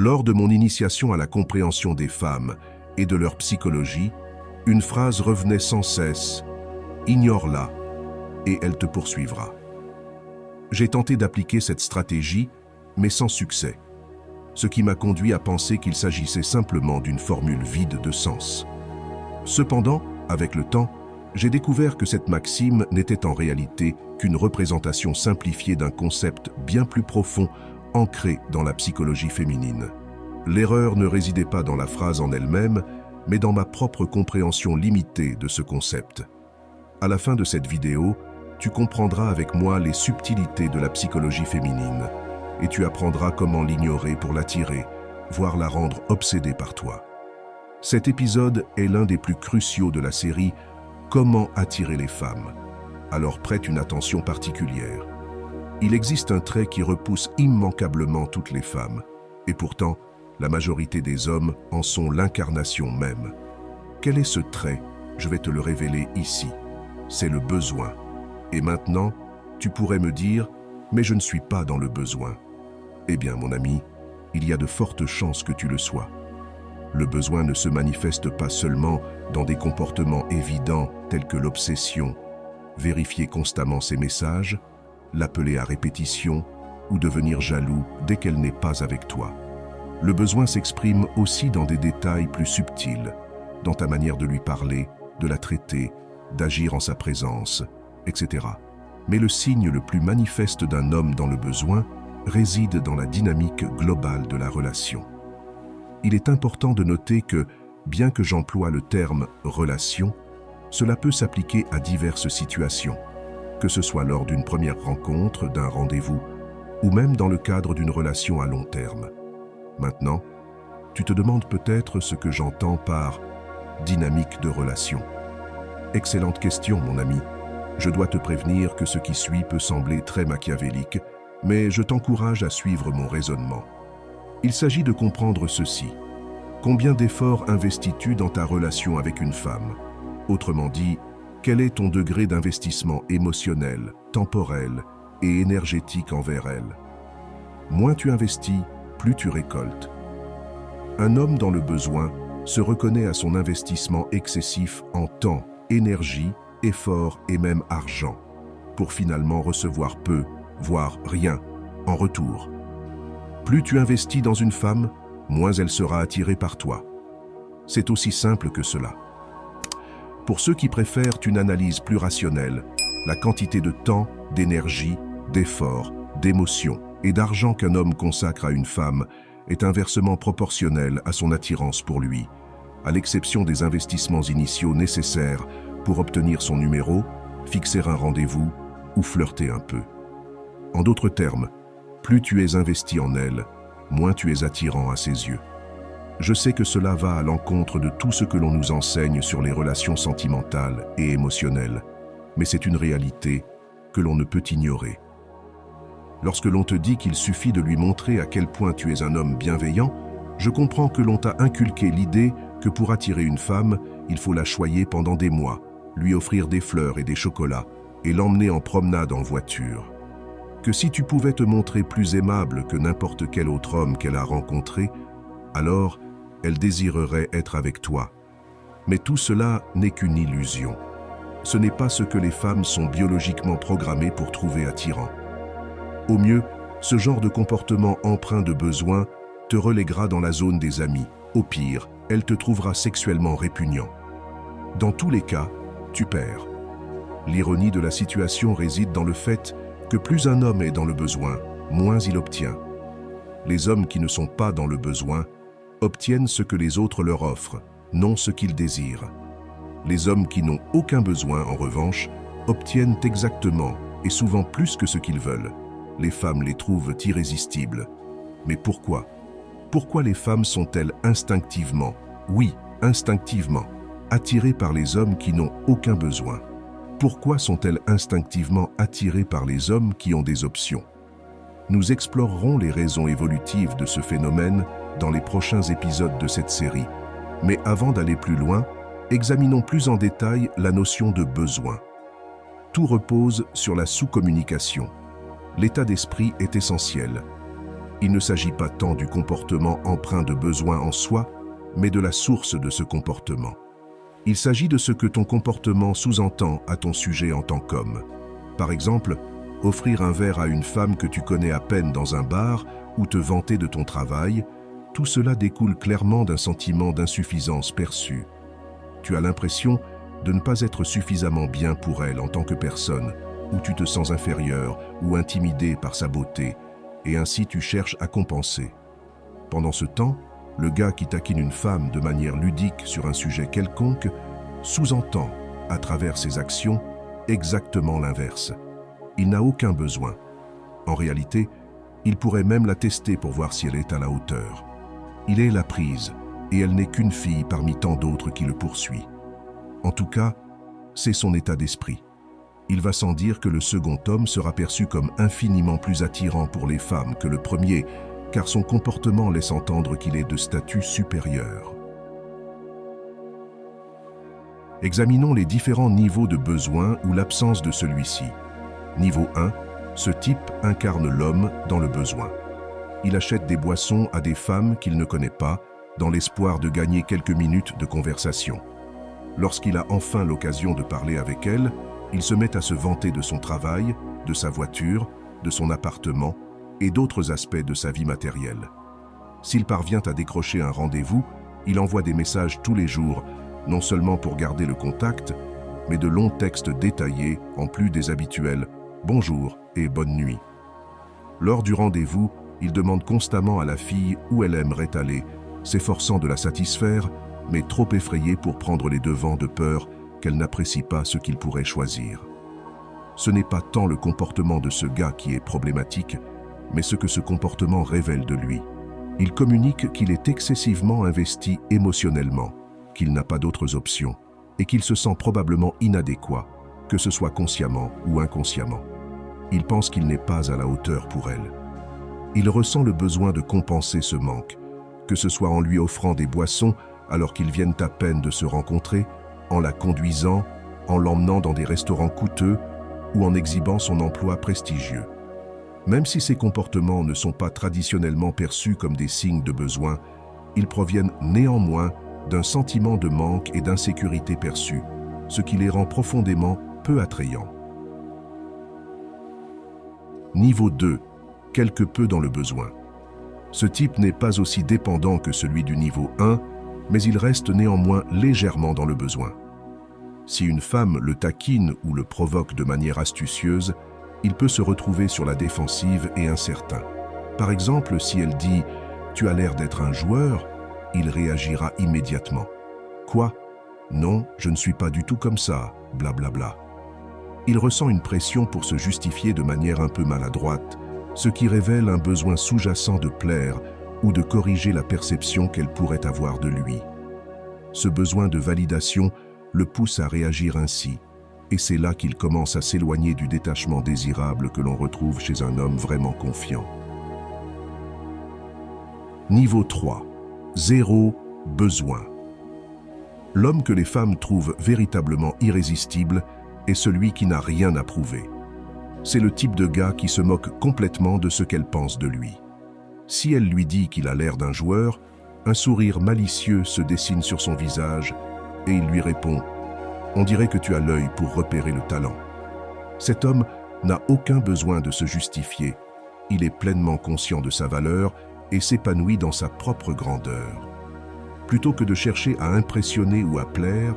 Lors de mon initiation à la compréhension des femmes et de leur psychologie, une phrase revenait sans cesse « Ignore-la et elle te poursuivra ». J'ai tenté d'appliquer cette stratégie, mais sans succès, ce qui m'a conduit à penser qu'il s'agissait simplement d'une formule vide de sens. Cependant, avec le temps, j'ai découvert que cette maxime n'était en réalité qu'une représentation simplifiée d'un concept bien plus profond ancré dans la psychologie féminine. L'erreur ne résidait pas dans la phrase en elle-même, mais dans ma propre compréhension limitée de ce concept. À la fin de cette vidéo, tu comprendras avec moi les subtilités de la psychologie féminine et tu apprendras comment l'ignorer pour l'attirer, voire la rendre obsédée par toi. Cet épisode est l'un des plus cruciaux de la série « Comment attirer les femmes ?» Alors prête une attention particulière. Il existe un trait qui repousse immanquablement toutes les femmes, et pourtant, la majorité des hommes en sont l'incarnation même. Quel est ce trait? Je vais te le révéler ici. C'est le besoin. Et maintenant, tu pourrais me dire « Mais je ne suis pas dans le besoin ». Eh bien, mon ami, il y a de fortes chances que tu le sois. Le besoin ne se manifeste pas seulement dans des comportements évidents tels que l'obsession, vérifier constamment ses messages, l'appeler à répétition ou devenir jaloux dès qu'elle n'est pas avec toi. Le besoin s'exprime aussi dans des détails plus subtils, dans ta manière de lui parler, de la traiter, d'agir en sa présence, etc. Mais le signe le plus manifeste d'un homme dans le besoin réside dans la dynamique globale de la relation. Il est important de noter que, bien que j'emploie le terme « relation », cela peut s'appliquer à diverses situations, que ce soit lors d'une première rencontre, d'un rendez-vous, ou même dans le cadre d'une relation à long terme. Maintenant, tu te demandes peut-être ce que j'entends par « dynamique de relation ». Excellente question, mon ami. Je dois te prévenir que ce qui suit peut sembler très machiavélique, mais je t'encourage à suivre mon raisonnement. Il s'agit de comprendre ceci. Combien d'efforts investis-tu dans ta relation avec une femme? Autrement dit, quel est ton degré d'investissement émotionnel, temporel et énergétique envers elle? Moins tu investis, plus tu récoltes. Un homme dans le besoin se reconnaît à son investissement excessif en temps, énergie, effort et même argent, pour finalement recevoir peu, voire rien, en retour. Plus tu investis dans une femme, moins elle sera attirée par toi. C'est aussi simple que cela. Pour ceux qui préfèrent une analyse plus rationnelle, la quantité de temps, d'énergie, d'effort, d'émotion et d'argent qu'un homme consacre à une femme est inversement proportionnelle à son attirance pour lui, à l'exception des investissements initiaux nécessaires pour obtenir son numéro, fixer un rendez-vous ou flirter un peu. En d'autres termes, plus tu es investi en elle, moins tu es attirant à ses yeux. Je sais que cela va à l'encontre de tout ce que l'on nous enseigne sur les relations sentimentales et émotionnelles, mais c'est une réalité que l'on ne peut ignorer. Lorsque l'on te dit qu'il suffit de lui montrer à quel point tu es un homme bienveillant, je comprends que l'on t'a inculqué l'idée que pour attirer une femme, il faut la choyer pendant des mois, lui offrir des fleurs et des chocolats, et l'emmener en promenade en voiture. Que si tu pouvais te montrer plus aimable que n'importe quel autre homme qu'elle a rencontré, alors elle désirerait être avec toi. Mais tout cela n'est qu'une illusion. Ce n'est pas ce que les femmes sont biologiquement programmées pour trouver attirant. Au mieux, ce genre de comportement empreint de besoin te reléguera dans la zone des amis. Au pire, elle te trouvera sexuellement répugnant. Dans tous les cas, tu perds. L'ironie de la situation réside dans le fait que plus un homme est dans le besoin, moins il obtient. Les hommes qui ne sont pas dans le besoin obtiennent ce que les autres leur offrent, non ce qu'ils désirent. Les hommes qui n'ont aucun besoin, en revanche, obtiennent exactement et souvent plus que ce qu'ils veulent. Les femmes les trouvent irrésistibles. Mais pourquoi? Pourquoi les femmes sont-elles instinctivement, oui, instinctivement, attirées par les hommes qui n'ont aucun besoin? Pourquoi sont-elles instinctivement attirées par les hommes qui ont des options? Nous explorerons les raisons évolutives de ce phénomène dans les prochains épisodes de cette série. Mais avant d'aller plus loin, examinons plus en détail la notion de besoin. Tout repose sur la sous-communication. L'état d'esprit est essentiel. Il ne s'agit pas tant du comportement empreint de besoin en soi, mais de la source de ce comportement. Il s'agit de ce que ton comportement sous-entend à ton sujet en tant qu'homme. Par exemple, offrir un verre à une femme que tu connais à peine dans un bar ou te vanter de ton travail, tout cela découle clairement d'un sentiment d'insuffisance perçue. Tu as l'impression de ne pas être suffisamment bien pour elle en tant que personne, ou tu te sens inférieur ou intimidé par sa beauté, et ainsi tu cherches à compenser. Pendant ce temps, le gars qui taquine une femme de manière ludique sur un sujet quelconque sous-entend, à travers ses actions, exactement l'inverse. Il n'a aucun besoin. En réalité, il pourrait même la tester pour voir si elle est à la hauteur. Il est la prise, et elle n'est qu'une fille parmi tant d'autres qui le poursuit. En tout cas, c'est son état d'esprit. Il va sans dire que le second homme sera perçu comme infiniment plus attirant pour les femmes que le premier, car son comportement laisse entendre qu'il est de statut supérieur. Examinons les différents niveaux de besoin ou l'absence de celui-ci. Niveau 1, ce type incarne l'homme dans le besoin. Il achète des boissons à des femmes qu'il ne connaît pas, dans l'espoir de gagner quelques minutes de conversation. Lorsqu'il a enfin l'occasion de parler avec elle, il se met à se vanter de son travail, de sa voiture, de son appartement et d'autres aspects de sa vie matérielle. S'il parvient à décrocher un rendez-vous, il envoie des messages tous les jours, non seulement pour garder le contact, mais de longs textes détaillés, en plus des habituels « bonjour » et « bonne nuit ». Lors du rendez-vous, il demande constamment à la fille où elle aimerait aller, s'efforçant de la satisfaire, mais trop effrayé pour prendre les devants de peur qu'elle n'apprécie pas ce qu'il pourrait choisir. Ce n'est pas tant le comportement de ce gars qui est problématique, mais ce que ce comportement révèle de lui. Il communique qu'il est excessivement investi émotionnellement, qu'il n'a pas d'autres options, et qu'il se sent probablement inadéquat, que ce soit consciemment ou inconsciemment. Il pense qu'il n'est pas à la hauteur pour elle. Il ressent le besoin de compenser ce manque, que ce soit en lui offrant des boissons alors qu'ils viennent à peine de se rencontrer, en la conduisant, en l'emmenant dans des restaurants coûteux ou en exhibant son emploi prestigieux. Même si ces comportements ne sont pas traditionnellement perçus comme des signes de besoin, ils proviennent néanmoins d'un sentiment de manque et d'insécurité perçue, ce qui les rend profondément peu attrayants. Niveau 2. Quelque peu dans le besoin. Ce type n'est pas aussi dépendant que celui du niveau 1, mais il reste néanmoins légèrement dans le besoin. Si une femme le taquine ou le provoque de manière astucieuse, il peut se retrouver sur la défensive et incertain. Par exemple, si elle dit « Tu as l'air d'être un joueur », il réagira immédiatement. « Quoi ? Non, je ne suis pas du tout comme ça, blablabla. » Il ressent une pression pour se justifier de manière un peu maladroite, ce qui révèle un besoin sous-jacent de plaire ou de corriger la perception qu'elle pourrait avoir de lui. Ce besoin de validation le pousse à réagir ainsi, et c'est là qu'il commence à s'éloigner du détachement désirable que l'on retrouve chez un homme vraiment confiant. Niveau 3. Zéro besoin. L'homme que les femmes trouvent véritablement irrésistible est celui qui n'a rien à prouver. C'est le type de gars qui se moque complètement de ce qu'elle pense de lui. Si elle lui dit qu'il a l'air d'un joueur, un sourire malicieux se dessine sur son visage et il lui répond « On dirait que tu as l'œil pour repérer le talent ». Cet homme n'a aucun besoin de se justifier. Il est pleinement conscient de sa valeur et s'épanouit dans sa propre grandeur. Plutôt que de chercher à impressionner ou à plaire,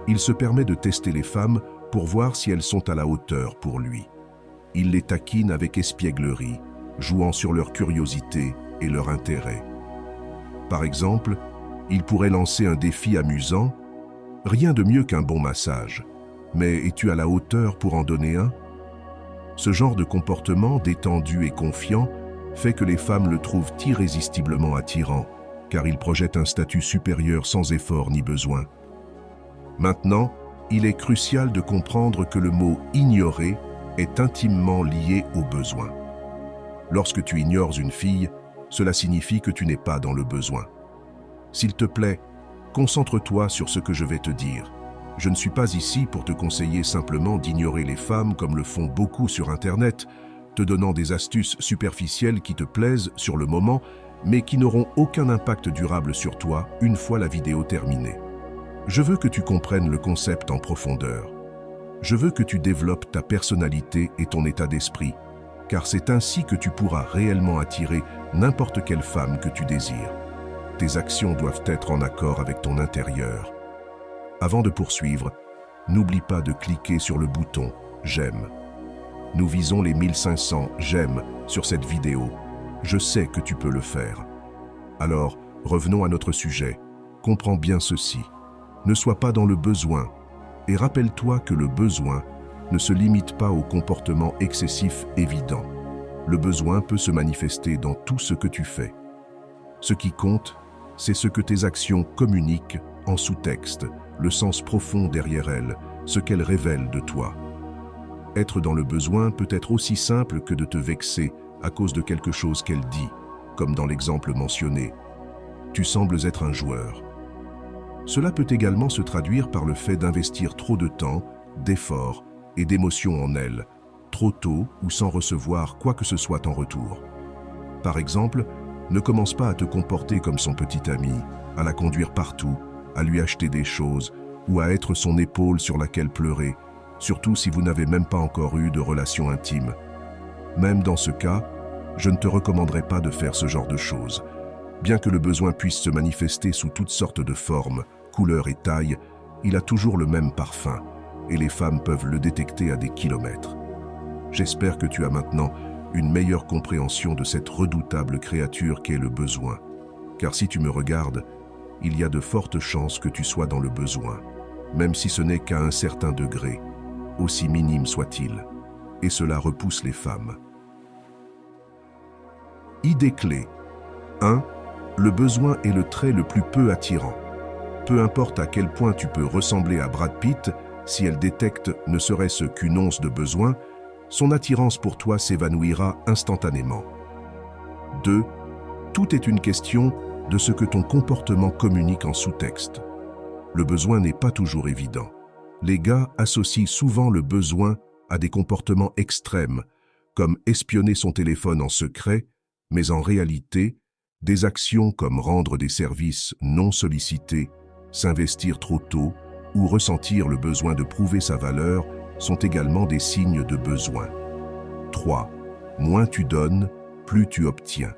il se permet de tester les femmes pour voir si elles sont à la hauteur pour lui. Il les taquine avec espièglerie, jouant sur leur curiosité et leur intérêt. Par exemple, il pourrait lancer un défi amusant. Rien de mieux qu'un bon massage. Mais es-tu à la hauteur pour en donner un? Ce genre de comportement détendu et confiant fait que les femmes le trouvent irrésistiblement attirant, car il projette un statut supérieur sans effort ni besoin. Maintenant, il est crucial de comprendre que le mot « ignorer » est intimement lié au besoin. Lorsque tu ignores une fille, cela signifie que tu n'es pas dans le besoin. S'il te plaît, concentre-toi sur ce que je vais te dire. Je ne suis pas ici pour te conseiller simplement d'ignorer les femmes comme le font beaucoup sur Internet, te donnant des astuces superficielles qui te plaisent sur le moment, mais qui n'auront aucun impact durable sur toi une fois la vidéo terminée. Je veux que tu comprennes le concept en profondeur. Je veux que tu développes ta personnalité et ton état d'esprit, car c'est ainsi que tu pourras réellement attirer n'importe quelle femme que tu désires. Tes actions doivent être en accord avec ton intérieur. Avant de poursuivre, n'oublie pas de cliquer sur le bouton « J'aime ». Nous visons les 1500 « J'aime » sur cette vidéo. Je sais que tu peux le faire. Alors, revenons à notre sujet. Comprends bien ceci. Ne sois pas dans le besoin. Et rappelle-toi que le besoin ne se limite pas au comportement excessif évident. Le besoin peut se manifester dans tout ce que tu fais. Ce qui compte, c'est ce que tes actions communiquent en sous-texte, le sens profond derrière elles, ce qu'elles révèlent de toi. Être dans le besoin peut être aussi simple que de te vexer à cause de quelque chose qu'elle dit, comme dans l'exemple mentionné. Tu sembles être un joueur. Cela peut également se traduire par le fait d'investir trop de temps, d'efforts et d'émotions en elle, trop tôt ou sans recevoir quoi que ce soit en retour. Par exemple, ne commence pas à te comporter comme son petit ami, à la conduire partout, à lui acheter des choses ou à être son épaule sur laquelle pleurer, surtout si vous n'avez même pas encore eu de relation intime. Même dans ce cas, je ne te recommanderais pas de faire ce genre de choses. Bien que le besoin puisse se manifester sous toutes sortes de formes, couleurs et tailles, il a toujours le même parfum, et les femmes peuvent le détecter à des kilomètres. J'espère que tu as maintenant une meilleure compréhension de cette redoutable créature qu'est le besoin. Car si tu me regardes, il y a de fortes chances que tu sois dans le besoin, même si ce n'est qu'à un certain degré, aussi minime soit-il, et cela repousse les femmes. Idée clé. 1. Le besoin est le trait le plus peu attirant. Peu importe à quel point tu peux ressembler à Brad Pitt, si elle détecte ne serait-ce qu'une once de besoin, son attirance pour toi s'évanouira instantanément. 2. Tout est une question de ce que ton comportement communique en sous-texte. Le besoin n'est pas toujours évident. Les gars associent souvent le besoin à des comportements extrêmes, comme espionner son téléphone en secret, mais en réalité, des actions comme rendre des services non sollicités, s'investir trop tôt ou ressentir le besoin de prouver sa valeur sont également des signes de besoin. 3. Moins tu donnes, plus tu obtiens.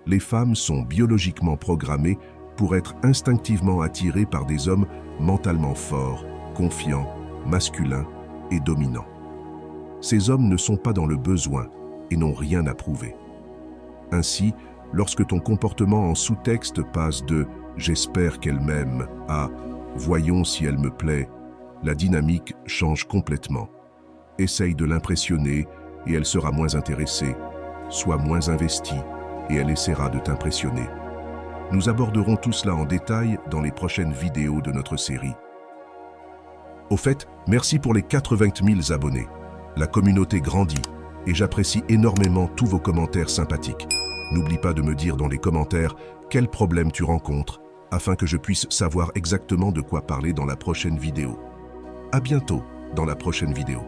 Les femmes sont biologiquement programmées pour être instinctivement attirées par des hommes mentalement forts, confiants, masculins et dominants. Ces hommes ne sont pas dans le besoin et n'ont rien à prouver. Ainsi, lorsque ton comportement en sous-texte passe de « j'espère qu'elle m'aime » à « voyons si elle me plaît », la dynamique change complètement. Essaye de l'impressionner et elle sera moins intéressée. Sois moins investie et elle essaiera de t'impressionner. Nous aborderons tout cela en détail dans les prochaines vidéos de notre série. Au fait, merci pour les 80 000 abonnés. La communauté grandit et j'apprécie énormément tous vos commentaires sympathiques. N'oublie pas de me dire dans les commentaires quels problèmes tu rencontres afin que je puisse savoir exactement de quoi parler dans la prochaine vidéo. À bientôt dans la prochaine vidéo.